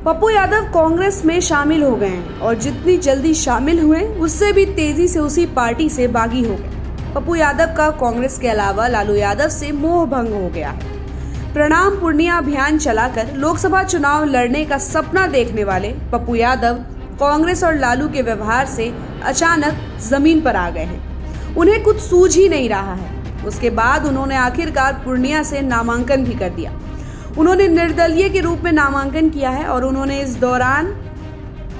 पप्पू यादव कांग्रेस में शामिल हो गए हैं और जितनी जल्दी शामिल हुए उससे भी तेजी से उसी पार्टी से बागी हो गए। पप्पू यादव का कांग्रेस के अलावा लालू यादव से मोह भंग हो गया है। प्रणाम पूर्णिया अभियान चलाकर लोकसभा चुनाव लड़ने का सपना देखने वाले पप्पू यादव कांग्रेस और लालू के व्यवहार से अचानक जमीन पर आ गए हैं। उन्हें कुछ सूझ ही नहीं रहा है। उसके बाद उन्होंने आखिरकार पूर्णिया से नामांकन भी कर दिया। उन्होंने निर्दलीय के रूप में नामांकन किया है और उन्होंने इस दौरान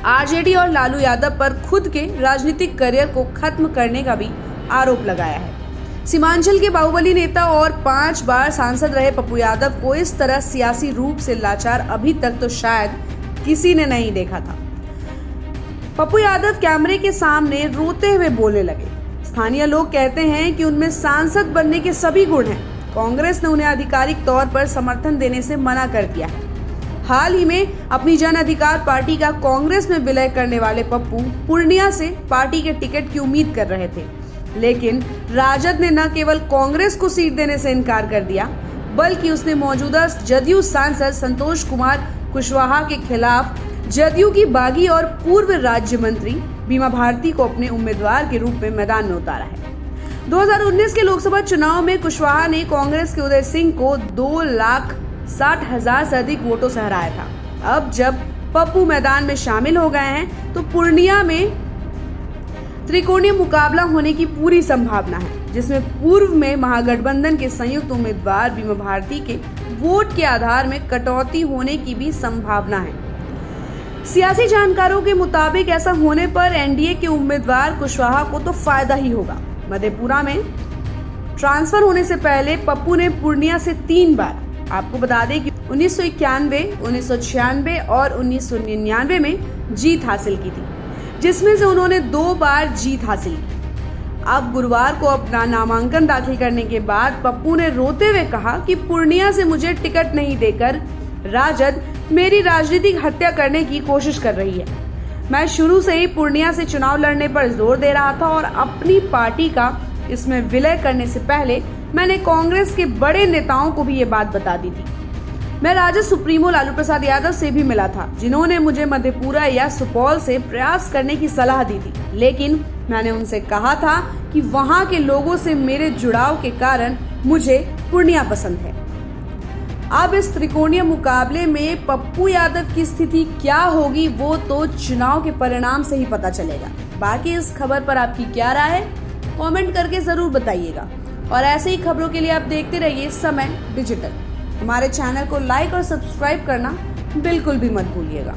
आरजेडी और लालू यादव पर खुद के राजनीतिक करियर को खत्म करने का भी आरोप लगाया है। सीमांचल के बाहुबली नेता और 5 बार सांसद रहे पप्पू यादव को इस तरह सियासी रूप से लाचार अभी तक तो शायद किसी ने नहीं देखा था। पप्पू यादव कैमरे के सामने रोते हुए बोलने लगे। स्थानीय लोग कहते हैं कि उनमें सांसद बनने के सभी गुण हैं। कांग्रेस ने उन्हें आधिकारिक तौर पर समर्थन देने से मना कर दिया है। हाल ही में अपनी जन अधिकार पार्टी का कांग्रेस में विलय करने वाले पप्पू पूर्णिया से पार्टी के टिकट की उम्मीद कर रहे थे, लेकिन राजद ने न केवल कांग्रेस को सीट देने से इनकार कर दिया, बल्कि उसने मौजूदा जदयू सांसद संतोष कुमार कुशवाहा के खिलाफ जदयू की बागी और पूर्व राज्य मंत्री बीमा भारती को अपने उम्मीदवार के रूप में मैदान में उतारा है। 2019 के लोकसभा चुनाव में कुशवाहा ने कांग्रेस के उदय सिंह को 2,60,000 से अधिक वोटों से हराया था। अब जब पप्पू मैदान में शामिल हो गए हैं तो पूर्णिया में त्रिकोणीय मुकाबला होने की पूरी संभावना है, जिसमें पूर्व में महागठबंधन के संयुक्त उम्मीदवार बीमा भारती के वोट के आधार में कटौती होने की भी संभावना है। सियासी जानकारों के मुताबिक ऐसा होने पर एनडीए के उम्मीदवार कुशवाहा को तो फायदा ही होगा। मधेपुरा में ट्रांसफर होने से पहले पप्पू ने पूर्णिया से 3 बार, आपको बता दें कि 1991, 1996 और 1999 में जीत हासिल की थी, जिसमें से उन्होंने 2 बार जीत हासिल की। अब गुरुवार को अपना नामांकन दाखिल करने के बाद पप्पू ने रोते हुए कहा कि पूर्णिया से मुझे टिकट नहीं देकर राजद मेरी राजनीतिक हत्या करने की कोशिश कर रही है। मैं शुरू से ही पूर्णिया से चुनाव लड़ने पर जोर दे रहा था और अपनी पार्टी का इसमें विलय करने से पहले मैंने कांग्रेस के बड़े नेताओं को भी ये बात बता दी थी। मैं राजद सुप्रीमो लालू प्रसाद यादव से भी मिला था, जिन्होंने मुझे मधेपुरा या सुपौल से प्रयास करने की सलाह दी थी, लेकिन मैंने उनसे कहा था कि वहां के लोगों से मेरे जुड़ाव के कारण मुझे पूर्णिया पसंद है। अब इस त्रिकोणीय मुकाबले में पप्पू यादव की स्थिति क्या होगी वो तो चुनाव के परिणाम से ही पता चलेगा। बाकी इस खबर पर आपकी क्या राय है, कमेंट करके जरूर बताइएगा और ऐसे ही खबरों के लिए आप देखते रहिए समय डिजिटल। हमारे चैनल को लाइक और सब्सक्राइब करना बिल्कुल भी मत भूलिएगा।